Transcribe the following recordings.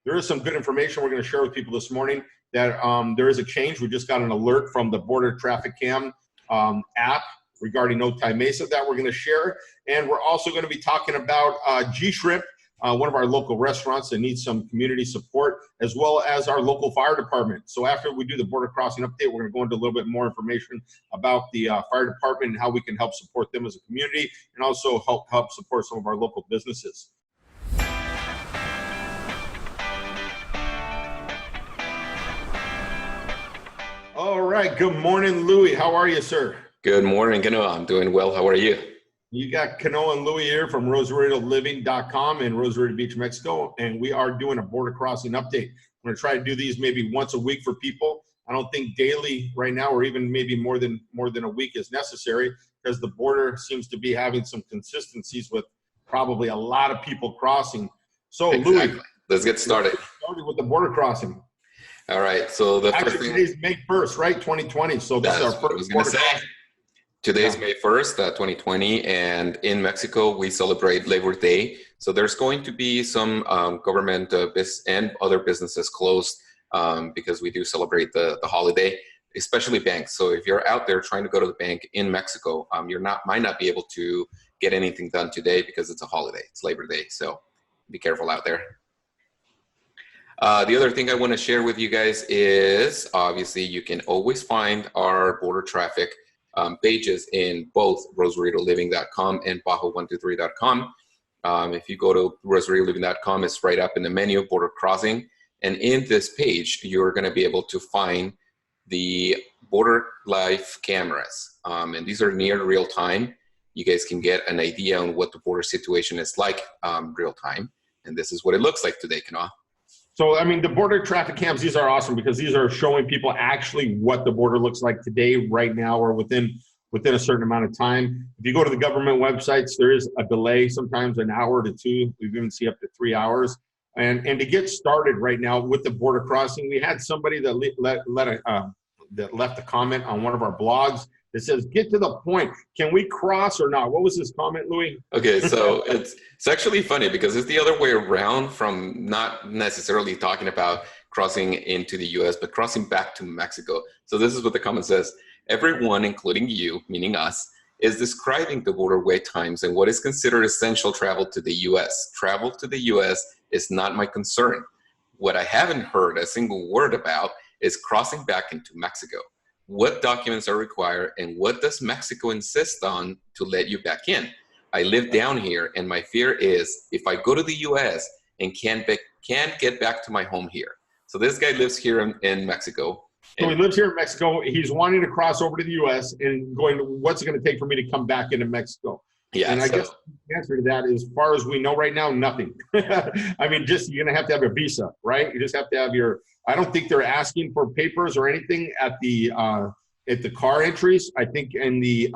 There is some good information we're going to share with people this morning that there is a change. We just got an alert from the Border Traffic Cam app regarding Otay Mesa that we're going to share. And we're also going to be talking about GShrimp, one of our local restaurants that needs some community support, as well as our local fire department. So after we do the border crossing update, we're going to go into a little bit more information about the fire department and how we can help support them as a community, and also help support some of our local businesses. All right, good morning, Louis. How are you, sir? Good morning, Kanoa. I'm doing well. How are you? You got Kanoa and Luis here from RosaritoLiving.com in Rosarito Beach, Mexico, and we are doing a border crossing update. I'm going to try to do these maybe once a week for people. I don't think daily right now, or even maybe more than a week is necessary, because the border seems to be having some consistencies with probably a lot of people crossing. So, Exactly. Louis, let's get started. With the border crossing. All right. So the first thing, today's May 1st, right? 2020. So this is our first. I was going to say. Today's May 1st, 2020, and in Mexico, we celebrate Labor Day. So there's going to be some government and other businesses closed because we do celebrate the holiday, especially banks. So if you're out there trying to go to the bank in Mexico, might not be able to get anything done today because it's a holiday. It's Labor Day. So be careful out there. The other thing I want to share with you guys is, obviously, you can always find our border traffic pages in both RosaritoLiving.com and Baja123.com. If you go to RosaritoLiving.com, it's right up in the menu, border crossing. And in this page, you're going to be able to find the border live cameras. And these are near real time. You guys can get an idea on what the border situation is like real time. And this is what it looks like today, Kanoa. So, I mean, the border traffic cams, these are awesome because these are showing people actually what the border looks like today, right now, or within a certain amount of time. If you go to the government websites, there is a delay, sometimes an hour to two. We've even seen up to 3 hours. And to get started right now with the border crossing, we had somebody that that left a comment on one of our blogs that says, "Get to the point. Can we cross or not?" What was his comment, Louis? Okay, so it's actually funny because it's the other way around, from not necessarily talking about crossing into the U.S., but crossing back to Mexico. So this is what the comment says. Everyone, including you, meaning us, is describing the border wait times and what is considered essential travel to the U.S. Travel to the U.S. is not my concern. What I haven't heard a single word about is crossing back into Mexico. What documents are required, and what does Mexico insist on to let you back in? I live down here, and my fear is if I go to the U.S. and can't get back to my home here. So this guy lives here in Mexico. So he lives here in Mexico. He's wanting to cross over to the U.S. and going, what's it going to take for me to come back into Mexico? Yeah, and I guess the answer to that is, as far as we know right now, nothing. I mean, you're going to have a visa, right? You just have to have I don't think they're asking for papers or anything at the car entries. I think in the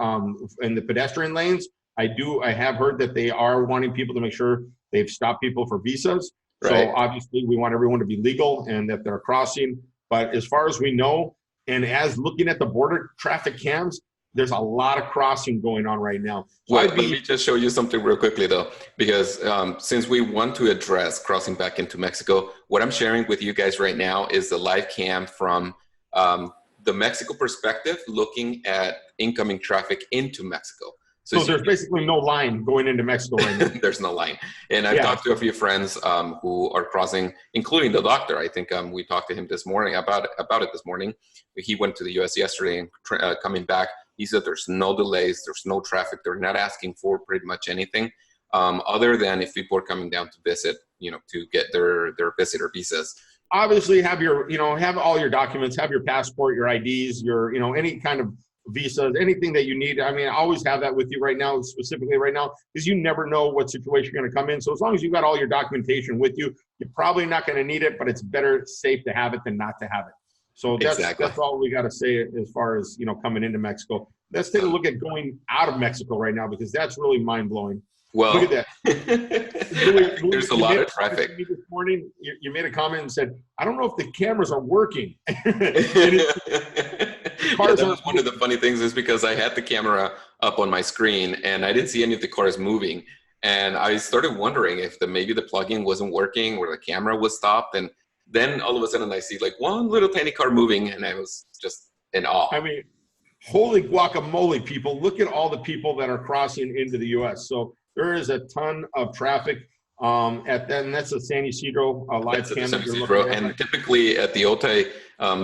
pedestrian lanes, I have heard that they are wanting people to make sure they've stopped people for visas. Right. So obviously we want everyone to be legal and that they're crossing. But as far as we know, and as looking at the border traffic cams, there's a lot of crossing going on right now. So let me just show you something real quickly, though, because since we want to address crossing back into Mexico, what I'm sharing with you guys right now is the live cam from the Mexico perspective, looking at incoming traffic into Mexico. So there's basically no line going into Mexico right now. There's no line. And I've talked to a few friends who are crossing, including the doctor. I think we talked to him this morning about it this morning. He went to the U.S. yesterday and coming back, he said there's no delays, there's no traffic. They're not asking for pretty much anything other than if people are coming down to visit, to get their visitor visas. Obviously have have all your documents, have your passport, your IDs, your, any kind of visas, anything that you need. I mean, always have that with you right now, specifically right now, because you never know what situation you're going to come in. So as long as you've got all your documentation with you, you're probably not going to need it, but it's better safe to have it than not to have it. So that's all we got to say as far as, coming into Mexico. Let's take a look at going out of Mexico right now, because that's really mind-blowing. Well, look at that. There's a lot of traffic. This morning, you made a comment and said, I don't know if the cameras are working. That was one of the funny things, is because I had the camera up on my screen and I didn't see any of the cars moving. And I started wondering if maybe the plugin wasn't working or the camera was stopped. And then all of a sudden I see like one little tiny car moving, and I was just in awe. I mean, holy guacamole, people. Look at all the people that are crossing into the U.S. So there is a ton of traffic. And that's the San Ysidro live cam. San Ysidro. And typically at the Otay,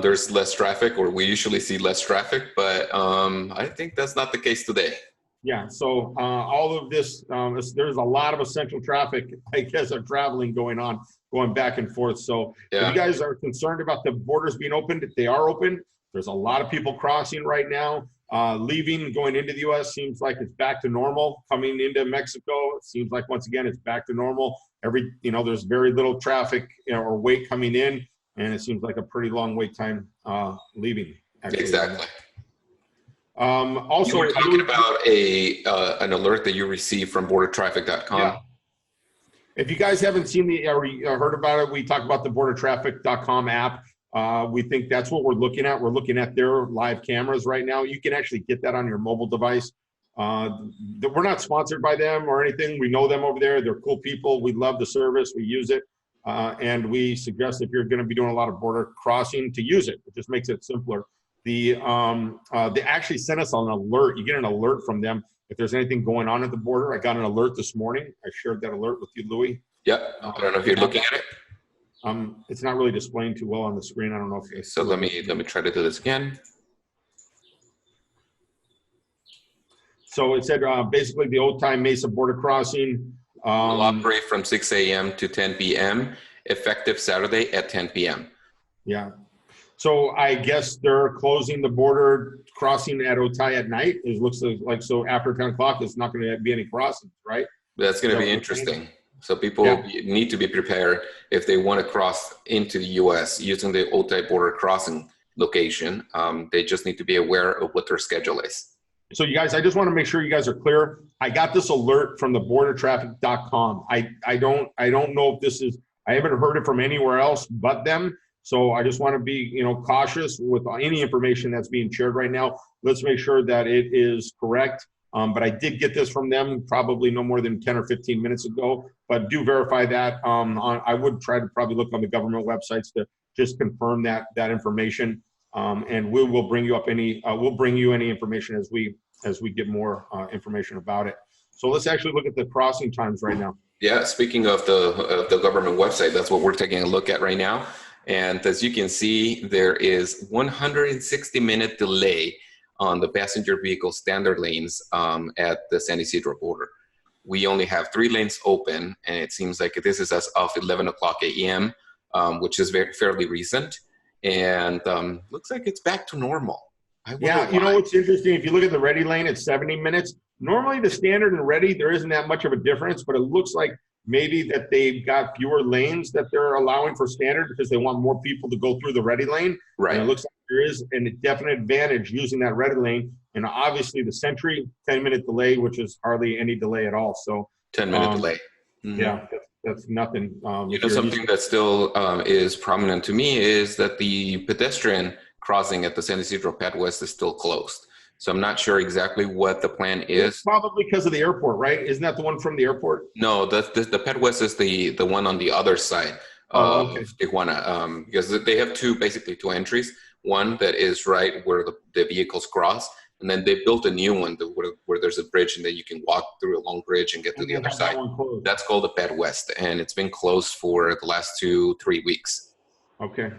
there's less traffic, or we usually see less traffic, but I think that's not the case today. Yeah, so all of this, there's a lot of essential traffic, I guess, of traveling going on, going back and forth. So if you guys are concerned about the borders being opened, they are open. There's a lot of people crossing right now. Leaving and going into the U.S. seems like it's back to normal. Coming into Mexico, it seems like, once again, it's back to normal. There's very little traffic or wait coming in, and it seems like a pretty long wait time leaving. Actually. Exactly. Also, you were talking about an alert that you received from bordertraffic.com. Yeah. If you guys haven't seen or heard about it, we talk about the bordertraffic.com app. We think that's what we're looking at. We're looking at their live cameras right now. You can actually get that on your mobile device. We're not sponsored by them or anything. We know them over there. They're cool people. We love the service. We use it. And we suggest if you're going to be doing a lot of border crossing to use it. It just makes it simpler. They actually sent us an alert. You get an alert from them if there's anything going on at the border. I got an alert this morning. I shared that alert with you, Louis. Yep. I don't know if you're looking at it. It's not really displaying too well on the screen. I don't know if. Okay, so let me try to do this again. So it said basically the Otay Mesa border crossing. Will operate from 6 a.m. to 10 p.m. effective Saturday at 10 p.m. Yeah. So I guess they're closing the border crossing at Otay at night. It looks like so after 10 o'clock, it's not going to be any crossings, right? That's going to be interesting. So people need to be prepared if they want to cross into the U.S. using the Otay border crossing location. They just need to be aware of what their schedule is. So you guys, I just want to make sure you guys are clear. I got this alert from the bordertraffic.com. I don't know if this is, I haven't heard it from anywhere else but them. So I just want to be, cautious with any information that's being shared right now. Let's make sure that it is correct. But I did get this from them probably no more than 10 or 15 minutes ago, but do verify that. I would try to probably look on the government websites to just confirm that information. And we will bring you up we'll bring you any information as we get more information about it. So let's actually look at the crossing times right now. Yeah, speaking of the government website, that's what we're taking a look at right now. And as you can see, there is 160-minute delay on the passenger vehicle standard lanes at the San Ysidro border. We only have 3 lanes open, and it seems like this is as of 11 o'clock a.m., which is fairly recent. And looks like it's back to normal. Yeah, you know what's interesting? If you look at the ready lane, it's 70 minutes. Normally the standard and ready, there isn't that much of a difference, but it looks like maybe that they've got fewer lanes that they're allowing for standard because they want more people to go through the ready lane. Right. And it looks like there is a definite advantage using that ready lane. And obviously the Sentry 10-minute delay, which is hardly any delay at all. So 10-minute delay. Mm-hmm. Yeah, that's nothing. Something that still is prominent to me is that the pedestrian crossing at the San Ysidro Pad West is still closed. So I'm not sure exactly what the plan is. It's probably because of the airport, right? Isn't that the one from the airport? No, the Pad West is the one on the other side of Tijuana, because they have basically two entries. One that is right where the vehicles cross, and then they built a new one where there's a bridge and then you can walk through a long bridge and get to the other side. That's called the Pad West, and it's been closed for the last 2-3 weeks. Okay.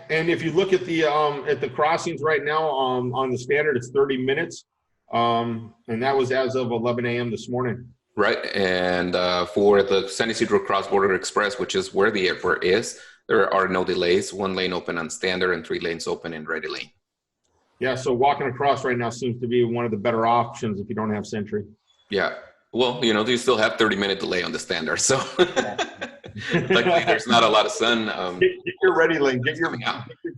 And if you look at the crossings right now on the standard, it's 30 minutes, and that was as of 11 a.m. this morning. Right, and for the San Ysidro Cross Border Express, which is where the airport is, there are no delays. 1 lane open on standard and 3 lanes open in ready lane. Yeah, so walking across right now seems to be one of the better options if you don't have Sentry. Yeah, well, you still have 30-minute delay on the standard, so luckily there's not a lot of sun. Get your ready lane, get your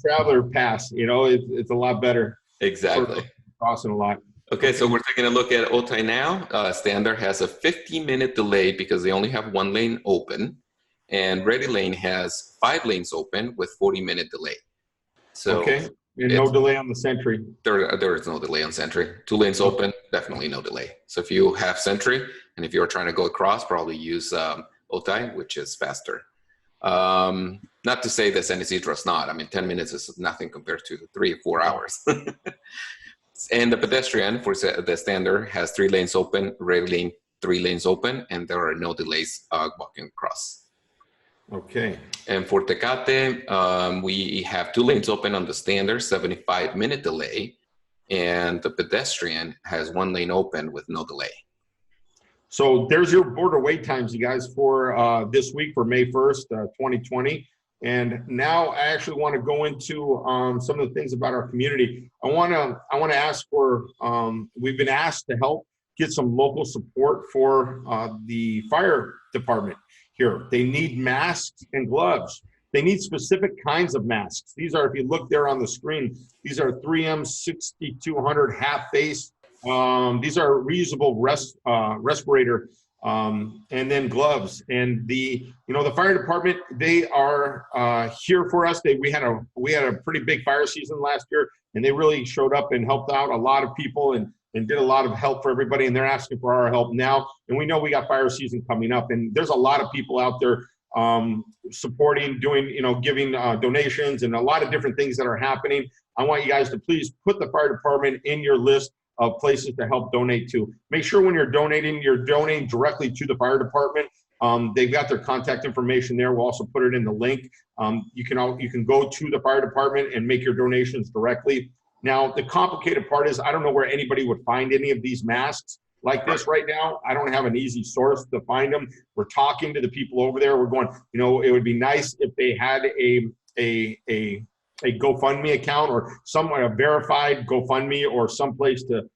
traveler pass. It's a lot better. Exactly. Crossing a lot. Okay, so we're taking a look at Otay now. Standard has a 15-minute delay because they only have 1 lane open, and ready lane has 5 lanes open with 40-minute delay. So and no delay on the Sentry. There is no delay on Sentry. 2 lanes open, definitely no delay. So if you have Sentry, And if you're trying to go across, probably use Otay, which is faster. Not to say that San Ysidro is not. I mean, 10 minutes is nothing compared to 3 or 4 hours. And the pedestrian for the standard has 3 lanes open, red lane, 3 lanes open, and there are no delays walking across. Okay. And for Tecate, we have 2 lanes open on the standard, 75-minute delay, and the pedestrian has 1 lane open with no delay. So there's your border wait times, you guys, for this week for May 1st, 2020. And now I actually want to go into some of the things about our community. I want to ask for, we've been asked to help get some local support for the fire department here. They need masks and gloves. They need specific kinds of masks. These are, if you look there on the screen, these are 3M 6200 half face. These are reusable respirator, and then gloves. And the fire department, they are here for us. We had a pretty big fire season last year, and they really showed up and helped out a lot of people and did a lot of help for everybody. And they're asking for our help now. And we know we got fire season coming up, and there's a lot of people out there supporting, doing, giving donations and a lot of different things that are happening. I want you guys to please put the fire department in your list of places to help donate to. Make sure when you're donating directly to the fire department. They've got their contact information there. We'll also put it in the link. You can go to the fire department and make your donations directly. Now, the complicated part is I don't know where anybody would find any of these masks like this right now. I don't have an easy source to find them. We're talking to the people over there. We're going, it would be nice if they had a GoFundMe account or a verified GoFundMe or someplace to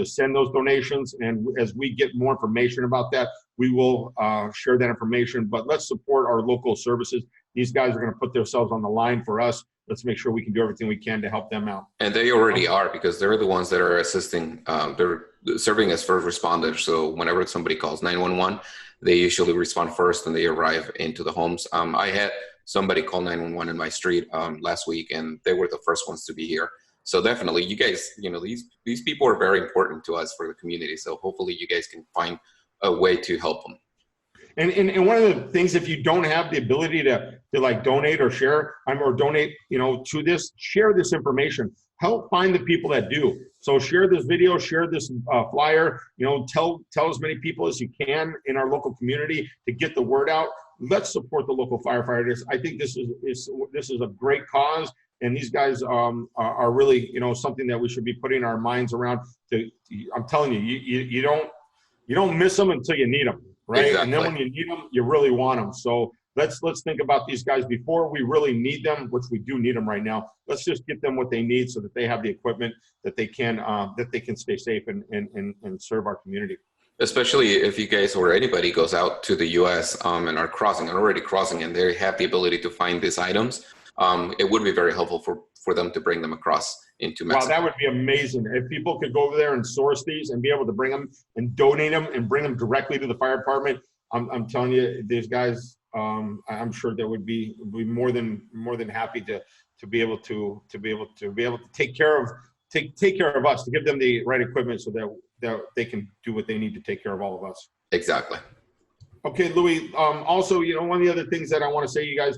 send those donations. And as we get more information about that, we will share that information. But let's support our local services. These guys are going to put themselves on the line for us. Let's make sure we can do everything we can to help them out. And they already are, because they're the ones that are assisting. They're serving as first responders. So whenever somebody calls 911, they usually respond first and they arrive into the homes. I had somebody call 911 in my street last week, and they were the first ones to be here. So definitely, you guys, these people are very important to us for the community. So hopefully you guys can find a way to help them. And one of the things, if you don't have the ability to like donate or share or donate, to this, share this information. Help find the people that do. So share this video, share this flyer. Tell as many people as you can in our local community to get the word out. Let's support the local firefighters. I think this is a great cause, and these guys are really something that we should be putting our minds around. I'm telling you, you don't miss them until you need them. Right. Exactly. And then when you need them, you really want them. So let's think about these guys before we really need them, which we do need them right now. Let's just get them what they need so that they have the equipment that they can stay safe and serve our community. Especially if you guys or anybody goes out to the U.S. And are already crossing, and they have the ability to find these items, it would be very helpful for them to bring them across into Mexico. Wow, that would be amazing. If people could go over there and source these and be able to bring them and donate them and bring them directly to the fire department, I'm telling you, these guys, I'm sure they would be more than happy to be able to take care of us, to give them the right equipment so that they can do what they need to take care of all of us. Exactly. Okay, Louis. Also, one of the other things that I want to say, you guys,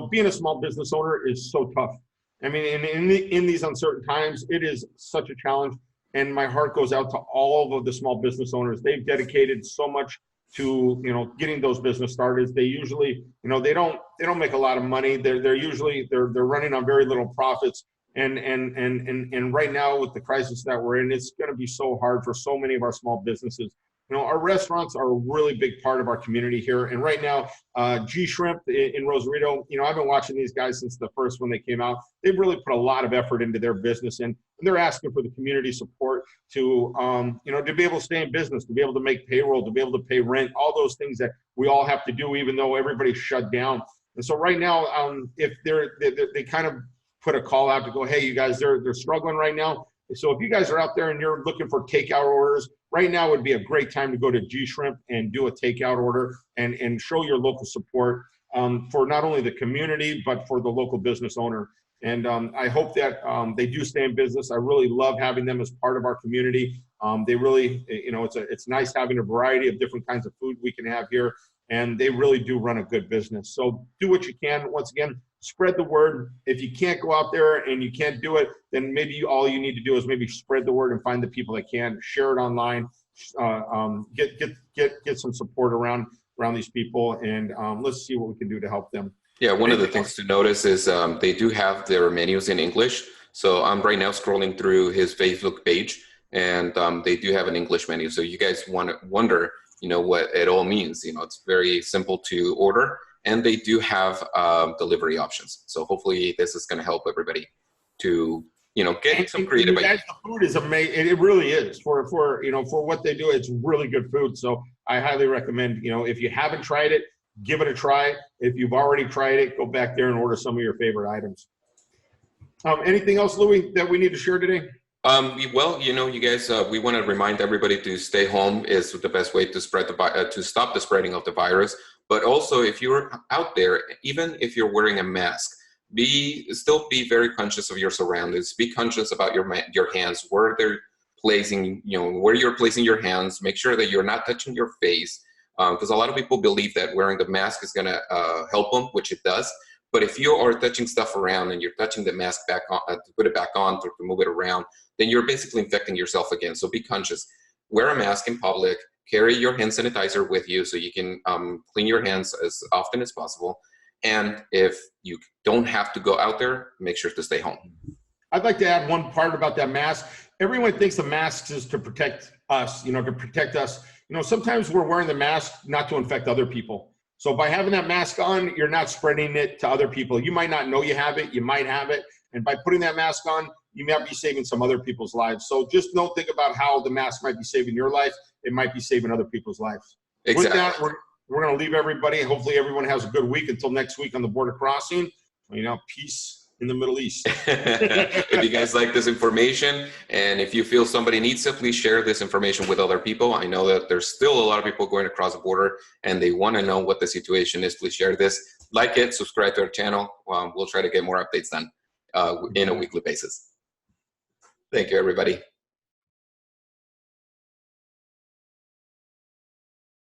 being a small business owner is so tough. I mean, in these uncertain times, it is such a challenge, and my heart goes out to all of the small business owners. They've dedicated so much to getting those business started. They usually they don't make a lot of money. They're usually running on very little profits, and right now with the crisis that we're in, it's going to be so hard for so many of our small businesses. Our restaurants are a really big part of our community here. And right now, GShrimp in Rosarito, I've been watching these guys since the first when they came out. They've really put a lot of effort into their business, and they're asking for the community support to, to be able to stay in business, to be able to make payroll, to be able to pay rent, all those things that we all have to do, even though everybody's shut down. And so right now, if they kind of put a call out to go, hey, you guys, they're struggling right now. So if you guys are out there and you're looking for takeout orders, right now would be a great time to go to GShrimp and do a takeout order and show your local support for not only the community, but for the local business owner. And I hope that they do stay in business. I really love having them as part of our community. They really, it's nice having a variety of different kinds of food we can have here, and they really do run a good business. So do what you can. Once again, spread the word. If you can't go out there and you can't do it, then maybe all you need to do is maybe spread the word and find the people that can. Share it online. Get some support around these people, and let's see what we can do to help them. Yeah, one of the things to notice is they do have their menus in English. So I'm right now scrolling through his Facebook page, and they do have an English menu. So you guys wonder, what it all means. It's very simple to order, and they do have delivery options. So hopefully this is going to help everybody to, get some creative. Guys, the food is amazing. It really is for what they do. It's really good food. So I highly recommend, if you haven't tried it, give it a try. If you've already tried it, go back there and order some of your favorite items. Anything else, Louis, that we need to share today? Well, you guys, we want to remind everybody to stay home is the best way to stop the spreading of the virus. But also, if you're out there, even if you're wearing a mask, still be very conscious of your surroundings. Be conscious about your hands, where they're placing, where you're placing your hands. Make sure that you're not touching your face, because a lot of people believe that wearing the mask is going to help them, which it does. But if you are touching stuff around and you're touching the mask back on, to put it back on, to move it around, then you're basically infecting yourself again. So be conscious. Wear a mask in public. Carry your hand sanitizer with you so you can clean your hands as often as possible. And if you don't have to go out there, make sure to stay home. I'd like to add one part about that mask. Everyone thinks the mask is to protect us, to protect us. Sometimes we're wearing the mask not to infect other people. So by having that mask on, you're not spreading it to other people. You might not know you have it. You might have it. And by putting that mask on, you might be saving some other people's lives. So just don't think about how the mask might be saving your life. It might be saving other people's lives. Exactly. With that, we're going to leave everybody. Hopefully everyone has a good week until next week on the border crossing. Peace in the Middle East. If you guys like this information, and if you feel somebody needs it, please share this information with other people. I know that there's still a lot of people going across the border and they want to know what the situation is. Please share this, like it, subscribe to our channel. We'll try to get more updates done in a weekly basis. Thank you, everybody.